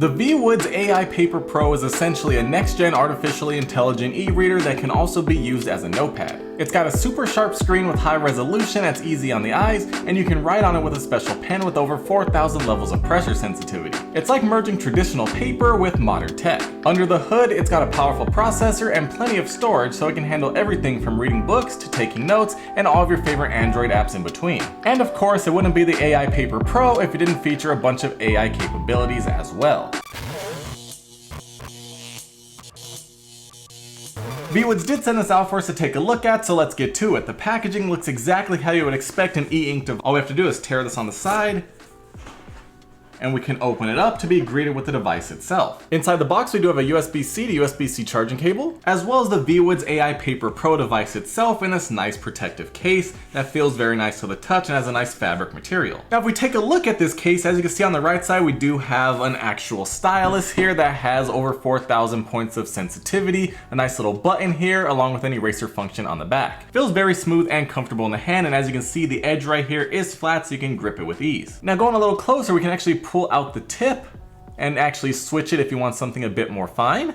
The Viwoods AiPaper Pro is essentially a next-gen artificially intelligent e-reader that can also be used as a notepad. It's got a super sharp screen with high resolution that's easy on the eyes, and you can write on it with a special pen with over 4,000 levels of pressure sensitivity. It's like merging traditional paper with modern tech. Under the hood, it's got a powerful processor and plenty of storage so it can handle everything from reading books to taking notes and all of your favorite Android apps in between. And of course, it wouldn't be the AiPaper Pro if it didn't feature a bunch of AI capabilities as well. Viwoods did send this out for us to take a look at, so let's get to it. The packaging looks exactly how you would expect an e-ink to. All we have to do is tear this on the side, and we can open it up to be greeted with the device itself. Inside the box, we do have a USB-C to USB-C charging cable, as well as the Viwoods AiPaper Pro device itself in this nice protective case that feels very nice to the touch and has a nice fabric material. Now, if we take a look at this case, as you can see on the right side, we do have an actual stylus here that has over 4,000 points of sensitivity, a nice little button here, along with an eraser function on the back. Feels very smooth and comfortable in the hand, and as you can see, the edge right here is flat so you can grip it with ease. Now, going a little closer, we can actually pull out the tip and actually switch it if you want something a bit more fine.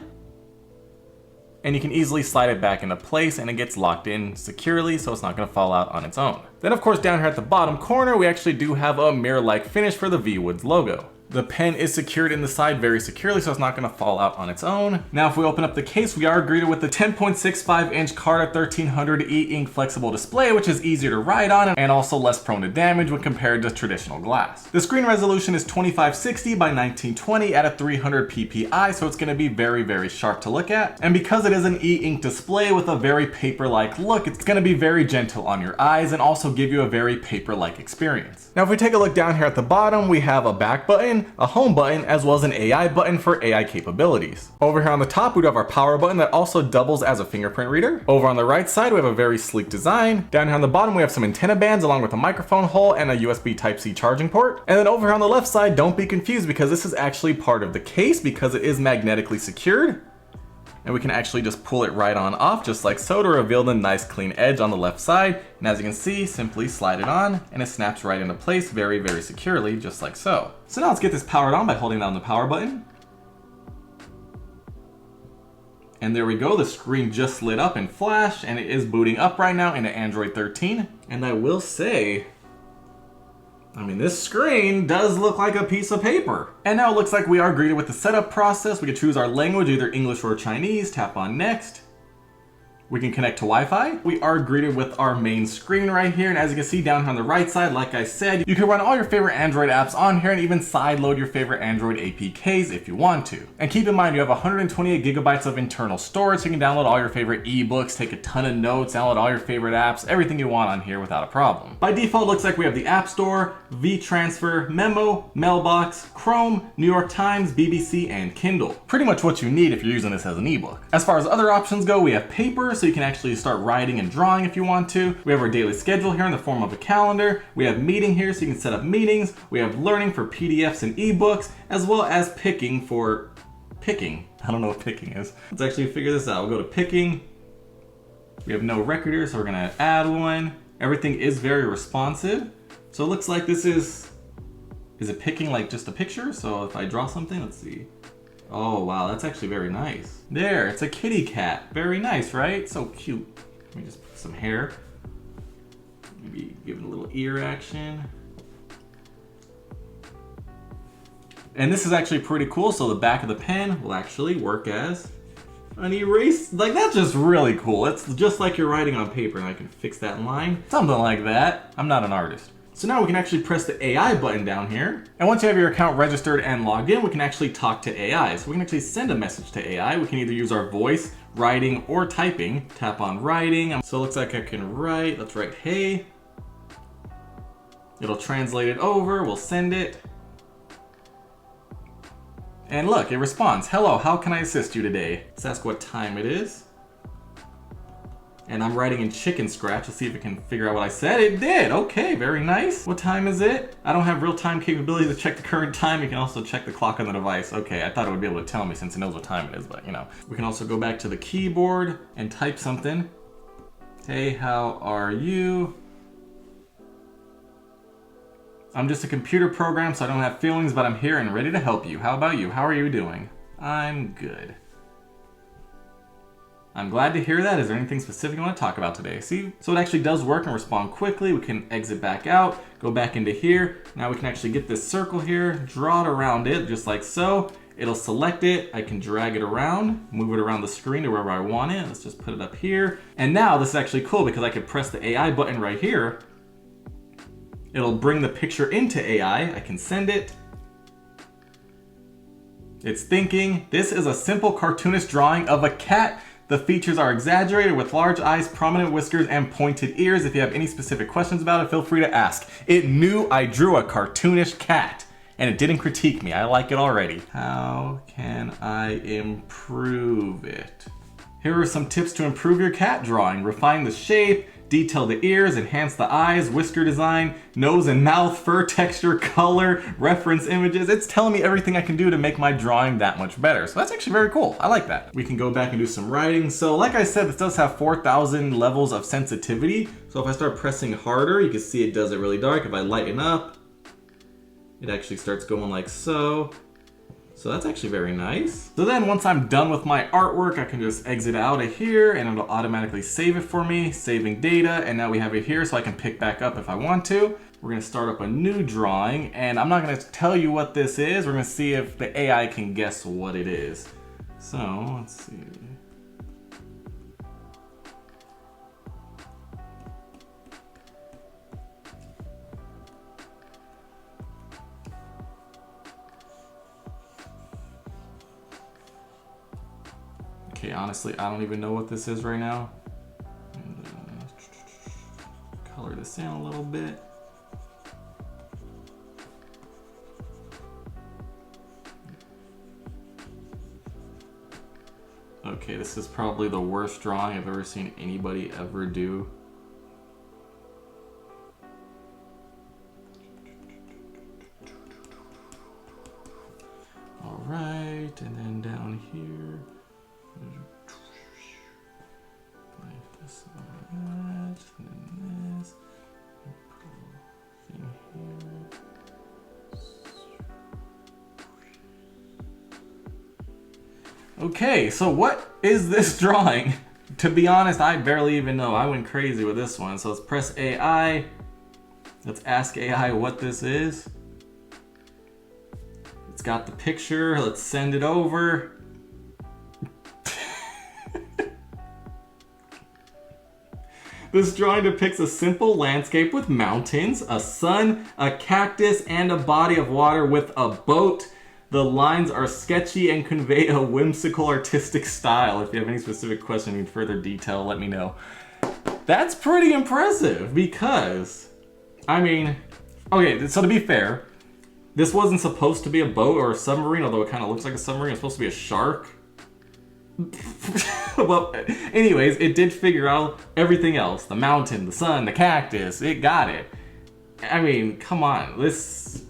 And you can easily slide it back into place and it gets locked in securely so it's not going to fall out on its own. Then of course down here at the bottom corner we actually do have a mirror-like finish for the Viwoods logo. The pen is secured in the side very securely so it's not going to fall out on its own. Now if we open up the case, we are greeted with the 10.65 inch Carta 1300 e-ink flexible display, which is easier to write on and also less prone to damage when compared to traditional glass. The screen resolution is 2560 by 1920 at a 300 ppi, so it's going to be very sharp to look at. And because it is an e-ink display with a very paper-like look, it's going to be very gentle on your eyes and also give you a very paper-like experience. Now if we take a look down here at the bottom, we have a back button, a home button, as well as an AI button for AI capabilities. Over here on the top, we have our power button that also doubles as a fingerprint reader. Over on the right side, we have a very sleek design. Down here on the bottom, we have some antenna bands along with a microphone hole and a USB Type-C charging port. And then over here on the left side, don't be confused because this is actually part of the case because it is magnetically secured. And we can actually just pull it right on off just like so to reveal the nice clean edge on the left side. And as you can see, simply slide it on and it snaps right into place very securely, just like so. So now let's get this powered on by holding down the power button. And there we go, the screen just lit up and flashed and it is booting up right now into Android 13. And I will say, this screen does look like a piece of paper. And now it looks like we are greeted with the setup process. We can choose our language, either English or Chinese, tap on next. We can connect to Wi-Fi. We are greeted with our main screen right here. And as you can see down here on the right side, like I said, you can run all your favorite Android apps on here and even sideload your favorite Android APKs if you want to. And keep in mind, you have 128 gigabytes of internal storage, so you can download all your favorite ebooks, take a ton of notes, download all your favorite apps, everything you want on here without a problem. By default, it looks like we have the App Store, V-Transfer, Memo, Mailbox, Chrome, New York Times, BBC, and Kindle. Pretty much what you need if you're using this as an ebook. As far as other options go, we have Paper, so you can actually start writing and drawing if you want to. We have our daily schedule here in the form of a calendar. We have meeting here so you can set up meetings. We have learning for PDFs and ebooks, as well as picking for picking. I don't know what picking is. Let's actually figure this out. We'll go to picking. We have no record here, so we're gonna add one. Everything is very responsive. So it looks like this is it picking like just a picture? So if I draw something, let's see. Oh wow, that's actually very nice. There, it's a kitty cat. Very nice, right? So cute. Let me just put some hair. Maybe give it a little ear action. And this is actually pretty cool. So the back of the pen will actually work as an erase. Like, that's just really cool. It's just like you're writing on paper, and I can fix that in line. Something like that. I'm not an artist. So now we can actually press the AI button down here. And once you have your account registered and logged in, we can actually talk to AI. So we can actually send a message to AI. We can either use our voice, writing, or typing. Tap on writing. So it looks like I can write. Let's write, hey. It'll translate it over. We'll send it. And look, it responds. Hello, how can I assist you today? Let's ask what time it is. And I'm writing in chicken scratch. Let's see if it can figure out what I said. It did. Okay, very nice. What time is it? I don't have real-time capability to check the current time. You can also check the clock on the device. Okay, I thought it would be able to tell me since it knows what time it is, but you know. We can also go back to the keyboard and type something. Hey, how are you? I'm just a computer program, so I don't have feelings, but I'm here and ready to help you. How about you? How are you doing? I'm good. I'm glad to hear that. Is there anything specific you want to talk about today? See, so it actually does work and respond quickly. We can exit back out, go back into here. Now we can actually get this circle here, draw it around it, just like so. It'll select it. I can drag it around, move it around the screen to wherever I want it. Let's just put it up here. And now this is actually cool because I could press the AI button right here. It'll bring the picture into AI. I can send it. It's thinking. This is a simple cartoonist drawing of a cat. The features are exaggerated with large eyes, prominent whiskers, and pointed ears. If you have any specific questions about it, feel free to ask. It knew I drew a cartoonish cat, and it didn't critique me. I like it already. How can I improve it? Here are some tips to improve your cat drawing. Refine the shape, detail the ears, enhance the eyes, whisker design, nose and mouth, fur texture, color, reference images. It's telling me everything I can do to make my drawing that much better. So that's actually very cool. I like that. We can go back and do some writing. So like I said, this does have 4,000 levels of sensitivity. So if I start pressing harder, you can see it does it really dark. If I lighten up, it actually starts going like so. So that's actually very nice. So then once I'm done with my artwork, I can just exit out of here and it'll automatically save it for me, saving data. And now we have it here so I can pick back up if I want to. We're gonna start up a new drawing and I'm not gonna tell you what this is. We're gonna see if the AI can guess what it is. So let's see. Okay, honestly, I don't even know what this is right now. And, color this in a little bit. Okay, this is probably the worst drawing I've ever seen anybody ever do. All right, and then down here. Like this, like that, and then this. Put a little thing here. Okay, so what is this drawing? To be honest, I barely even know. I went crazy with this one. So let's press AI. Let's ask AI what this is. It's got the picture. Let's send it over. This drawing depicts a simple landscape with mountains, a sun, a cactus, and a body of water with a boat. The lines are sketchy and convey a whimsical artistic style. If you have any specific question in further detail, let me know. That's pretty impressive because, I mean, okay, so to be fair, this wasn't supposed to be a boat or a submarine, although it kind of looks like a submarine. It's supposed to be a shark. Well, anyways, it did figure out everything else. The mountain, the sun, the cactus, it got it. I mean, come on, this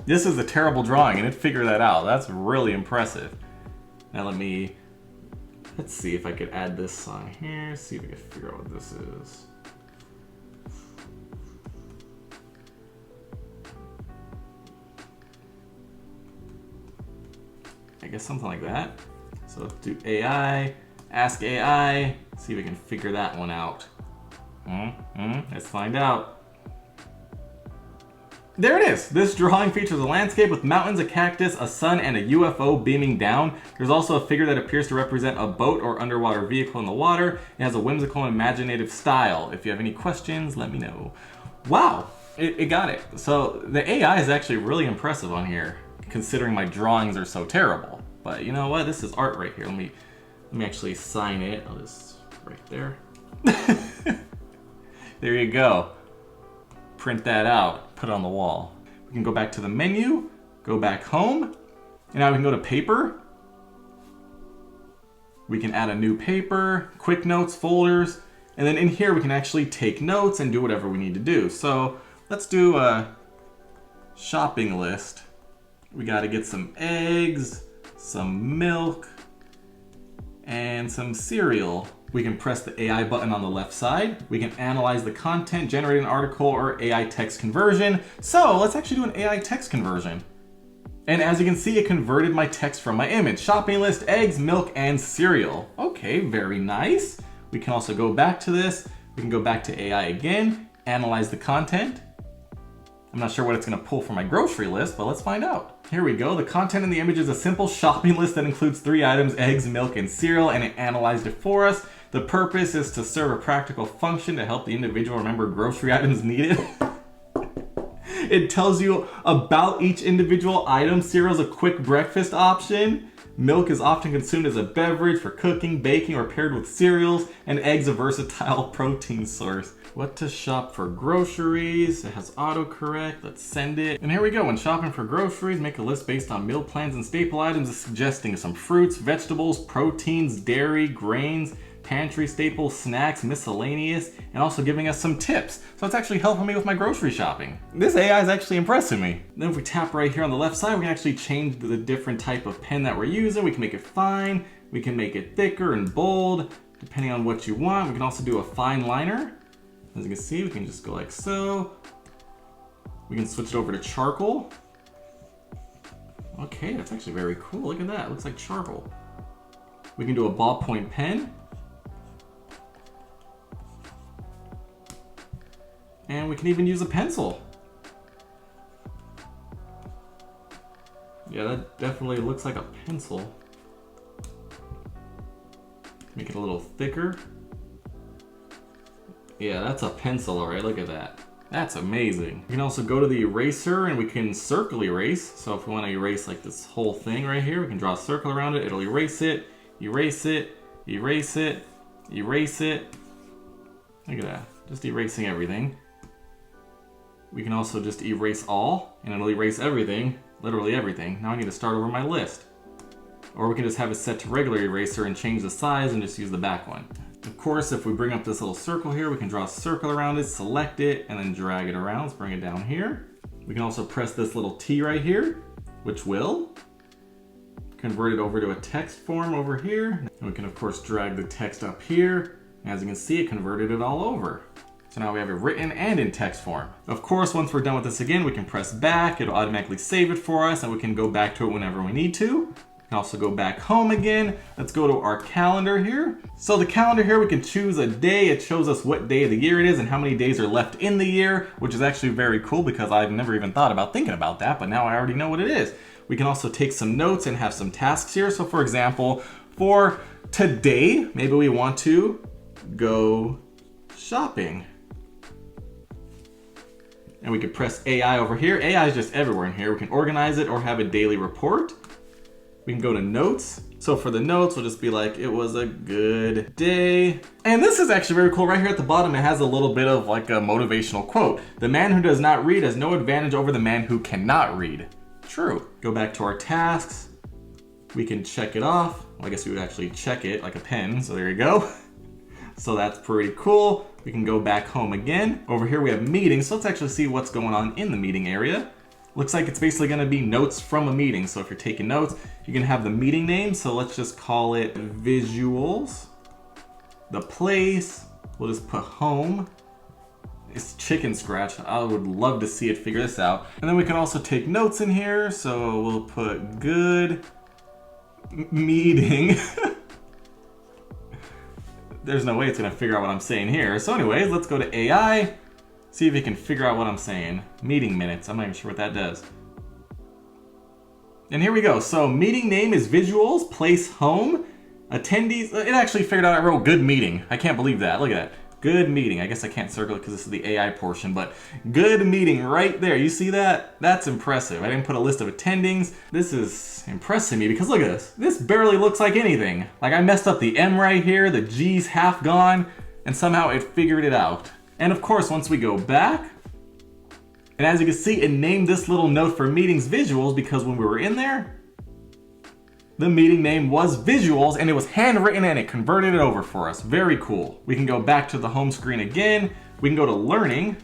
is a terrible drawing and it figured that out. That's really impressive. Now let's see if I could add this on here, see if I can figure out what this is. I guess something like that. So let's do AI, ask AI, see if we can figure that one out. Let's find out. There it is. This drawing features a landscape with mountains, a cactus, a sun, and a UFO beaming down. There's also a figure that appears to represent a boat or underwater vehicle in the water. It has a whimsical and imaginative style. If you have any questions, let me know. Wow, it got it. So the AI is actually really impressive on here, considering my drawings are so terrible. But you know what? This is art right here. Let me actually sign it. I'll just right there. There you go. Print that out, put it on the wall. We can go back to the menu, go back home, and now we can go to paper. We can add a new paper, quick notes, folders, and then in here we can actually take notes and do whatever we need to do. So let's do a shopping list. We got to get some eggs, some milk, and some cereal. We can press the AI button on the left side. We can analyze the content, generate an article, or AI text conversion. So let's actually do an AI text conversion. And as you can see, it converted my text from my image. Shopping list, eggs, milk, and cereal. Okay, very nice. We can also go back to this. We can go back to AI again, analyze the content. I'm not sure what it's gonna pull from my grocery list, but let's find out. Here we go. The content in the image is a simple shopping list that includes 3 items, eggs, milk, and cereal, and it analyzed it for us. The purpose is to serve a practical function to help the individual remember grocery items needed. It tells you about each individual item. Cereal is a quick breakfast option. Milk is often consumed as a beverage for cooking, baking, or paired with cereals, and eggs a versatile protein source. What to shop for groceries. It has autocorrect. Let's send it. And here we go. When shopping for groceries, make a list based on meal plans and staple items, suggesting some fruits, vegetables, proteins, dairy, grains, pantry staples, snacks, miscellaneous, and also giving us some tips. So it's actually helping me with my grocery shopping. This AI is actually impressing me. Then if we tap right here on the left side, we can actually change the different type of pen that we're using. We can make it fine. We can make it thicker and bold, depending on what you want. We can also do a fine liner. As you can see, we can just go like so. We can switch it over to charcoal. Okay, that's actually very cool. Look at that, it looks like charcoal. We can do a ballpoint pen. And we can even use a pencil. Yeah, that definitely looks like a pencil. Make it a little thicker. Yeah, that's a pencil, all right, look at that. That's amazing. We can also go to the eraser and we can circle erase. So if we want to erase like this whole thing right here, we can draw a circle around it. It'll erase it, erase it, erase it, erase it. Look at that, just erasing everything. We can also just erase all, and it'll erase everything, literally everything. Now I need to start over my list. Or we can just have it set to regular eraser and change the size and just use the back one. Of course, if we bring up this little circle here, we can draw a circle around it, select it, and then drag it around. Let's bring it down here. We can also press this little T right here, which will convert it over to a text form over here. And we can of course drag the text up here. As you can see, it converted it all over. So now we have it written and in text form. Of course, once we're done with this again, we can press back. It'll automatically save it for us and we can go back to it whenever we need to. We can also go back home again. Let's go to our calendar here. So the calendar here, we can choose a day. It shows us what day of the year it is and how many days are left in the year, which is actually very cool because I've never even thought about thinking about that, but now I already know what it is. We can also take some notes and have some tasks here. So for example, for today, maybe we want to go shopping. And we could press AI over here. AI is just everywhere in here. We can organize it or have a daily report. We can go to notes. So for the notes, we'll just be like, it was a good day. And this is actually very cool. Right here at the bottom, it has a little bit of like a motivational quote. The man who does not read has no advantage over the man who cannot read. True. Go back to our tasks. We can check it off. Well, I guess we would actually check it like a pen. So there you go. So that's pretty cool. We can go back home again. Over here we have meetings, so let's actually see what's going on in the meeting area. Looks like it's basically gonna be notes from a meeting. So if you're taking notes, you can have the meeting name. So let's just call it Visuals. The place, we'll just put home. It's chicken scratch. I would love to see it figure this out. And then we can also take notes in here. So we'll put good meeting. There's no way it's gonna figure out what I'm saying here. So anyways, let's go to AI, see if it can figure out what I'm saying. Meeting minutes, I'm not even sure what that does. And here we go. So meeting name is Visuals, place home, attendees. It actually figured out I wrote good meeting. I can't believe that, look at that. Good meeting. I guess I can't circle it because this is the AI portion, but good meeting right there. You see that? That's impressive. I didn't put a list of attendings. This is impressing me because look at this. This barely looks like anything. Like I messed up the M right here, the G's half gone, and somehow it figured it out. And of course, once we go back, and as you can see, it named this little note for meetings Visuals because when we were in there, the meeting name was Visuals and it was handwritten and it converted it over for us. Very cool. We can go back to the home screen again. We can go to learning.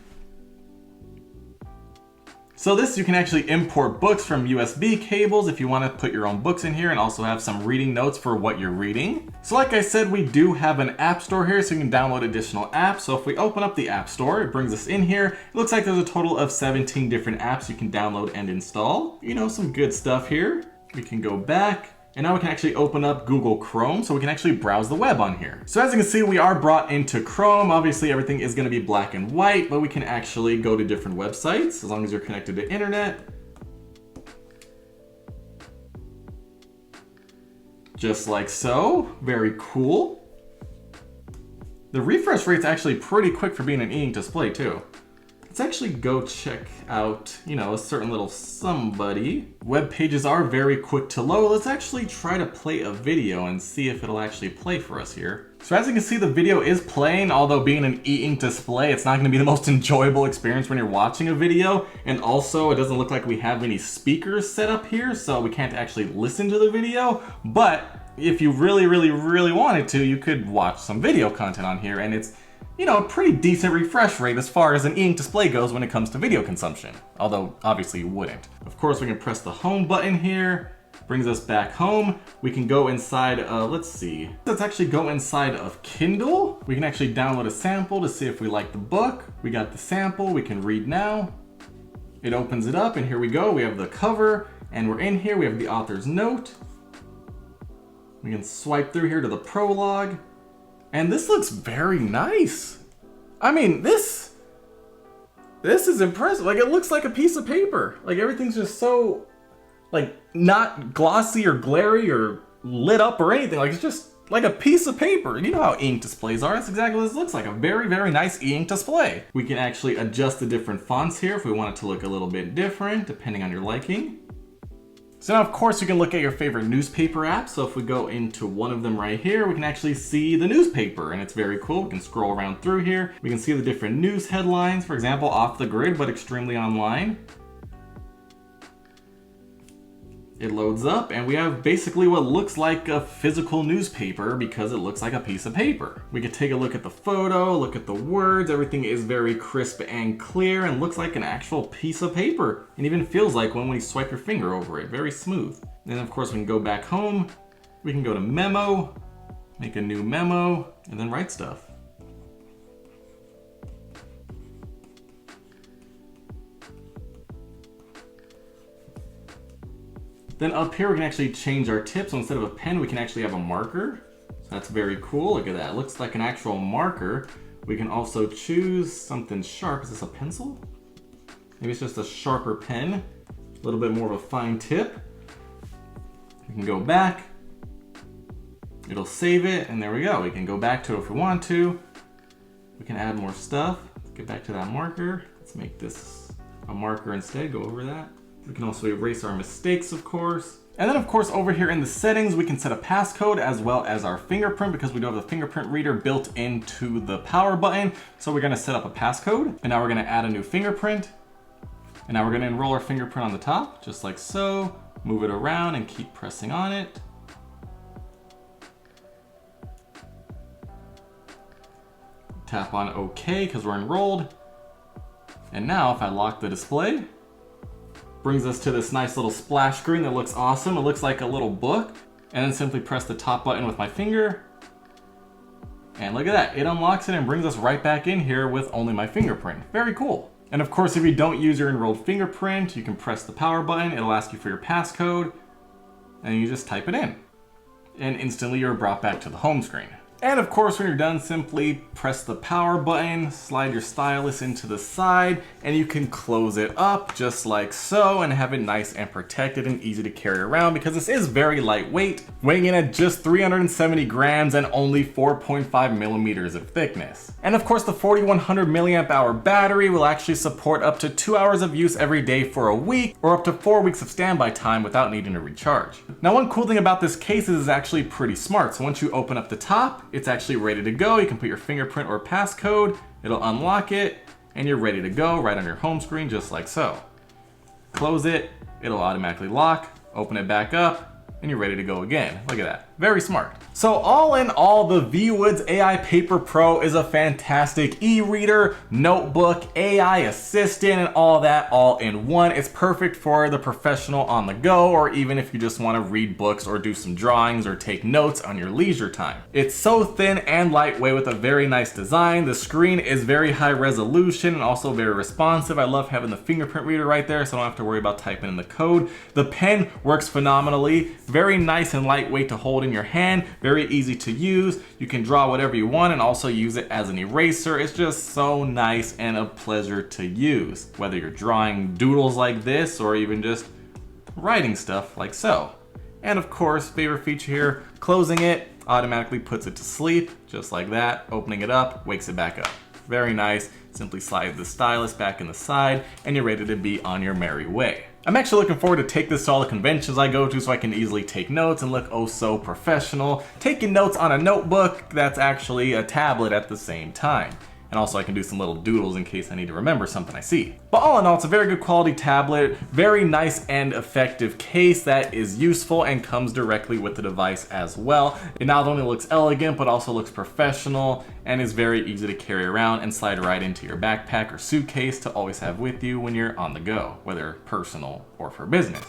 So this, you can actually import books from USB cables if you want to put your own books in here and also have some reading notes for what you're reading. So like I said, we do have an app store here, so you can download additional apps. So if we open up the app store, it brings us in here. It looks like there's a total of 17 different apps you can download and install. You know, some good stuff here. We can go back. And now we can actually open up Google Chrome, so we can actually browse the web on here. So as you can see, we are brought into Chrome. Obviously, everything is gonna be black and white, but we can actually go to different websites as long as you're connected to internet. Just like so, very cool. The refresh rate's actually pretty quick for being an e-ink display too. Let's actually go check out, you know, a certain little somebody. Web pages are very quick to load. Let's actually try to play a video and see if it'll actually play for us here. So as you can see, the video is playing, although being an e-ink display, it's not gonna be the most enjoyable experience when you're watching a video. And also, it doesn't look like we have any speakers set up here, so we can't actually listen to the video. But if you really, really, really wanted to, you could watch some video content on here, and it's, you know, a pretty decent refresh rate as far as an e-ink display goes when it comes to video consumption. Although, obviously you wouldn't. Of course, we can press the home button here. Brings us back home. We can go inside, let's see. Let's actually go inside of Kindle. We can actually download a sample to see if we like the book. We got the sample, we can read now. It opens it up, and here we go. We have the cover, and we're in here. We have the author's note. We can swipe through here to the prologue. And this looks very nice. I mean, this is impressive. Like, it looks like a piece of paper. Like, everything's just so, like, not glossy or glary or lit up or anything. Like, it's just like a piece of paper. You know how ink displays are. That's exactly what this looks like. A very, very nice e-ink display. We can actually adjust the different fonts here if we want it to look a little bit different, depending on your liking. So now, of course, you can look at your favorite newspaper apps. So if we go into one of them right here, we can actually see the newspaper, and it's very cool. We can scroll around through here. We can see the different news headlines, for example, off the grid, but extremely online. It loads up, and we have basically what looks like a physical newspaper because it looks like a piece of paper. We can take a look at the photo, look at the words. Everything is very crisp and clear and looks like an actual piece of paper. It even feels like one when you swipe your finger over it. Very smooth. Then, of course, we can go back home. We can go to memo, make a new memo, and then write stuff. Then up here, we can actually change our tip. So instead of a pen, we can actually have a marker. So that's very cool. Look at that. It looks like an actual marker. We can also choose something sharp. Is this a pencil? Maybe it's just a sharper pen. A little bit more of a fine tip. We can go back. It'll save it, and there we go. We can go back to it if we want to. We can add more stuff. Let's get back to that marker. Let's make this a marker instead. Go over that. We can also erase our mistakes, of course. And then, of course, over here in the settings, we can set a passcode as well as our fingerprint because we do have the fingerprint reader built into the power button. So we're gonna set up a passcode, and now we're gonna add a new fingerprint. And now we're gonna enroll our fingerprint on the top, just like so. Move it around and keep pressing on it. Tap on OK because we're enrolled. And now if I lock the display, brings us to this nice little splash screen that looks awesome. It looks like a little book. And then simply press the top button with my finger. And look at that, it unlocks it and brings us right back in here with only my fingerprint. Very cool. And of course, if you don't use your enrolled fingerprint, you can press the power button. It'll ask you for your passcode and you just type it in. And instantly you're brought back to the home screen. And of course, when you're done, simply press the power button, slide your stylus into the side, and you can close it up just like so and have it nice and protected and easy to carry around because this is very lightweight, weighing in at just 370 grams and only 4.5 millimeters of thickness. And of course, the 4100 milliamp hour battery will actually support up to 2 hours of use every day for a week or up to 4 weeks of standby time without needing to recharge. Now, one cool thing about this case is it's actually pretty smart. So once you open up the top, it's actually ready to go. You can put your fingerprint or passcode, it'll unlock it, and you're ready to go right on your home screen, just like so. Close it, it'll automatically lock, open it back up, and you're ready to go again. Look at that. very smart. So all in all, the Viwoods AiPaper Pro is a fantastic e-reader, notebook, AI assistant, and all that all in one. It's perfect for the professional on the go, or even if you just want to read books or do some drawings or take notes on your leisure time. It's so thin and lightweight with a very nice design. The screen is very high resolution and also very responsive. I love having the fingerprint reader right there, so I don't have to worry about typing in the code. The pen works phenomenally, very nice and lightweight to hold in your hand, very easy to use. You can draw whatever you want and also use it as an eraser. It's just so nice and a pleasure to use, whether you're drawing doodles like this or even just writing stuff like so. And of course, favorite feature here, closing it automatically puts it to sleep, just like that. Opening it up, wakes it back up. Very nice. Simply slide the stylus back in the side and you're ready to be on your merry way. I'm actually looking forward to take this to all the conventions I go to so I can easily take notes and look oh so professional. Taking notes on a notebook that's actually a tablet at the same time. And also I can do some little doodles in case I need to remember something I see. But all in all, it's a very good quality tablet, very nice and effective case that is useful and comes directly with the device as well. It not only looks elegant, but also looks professional and is very easy to carry around and slide right into your backpack or suitcase to always have with you when you're on the go, whether personal or for business.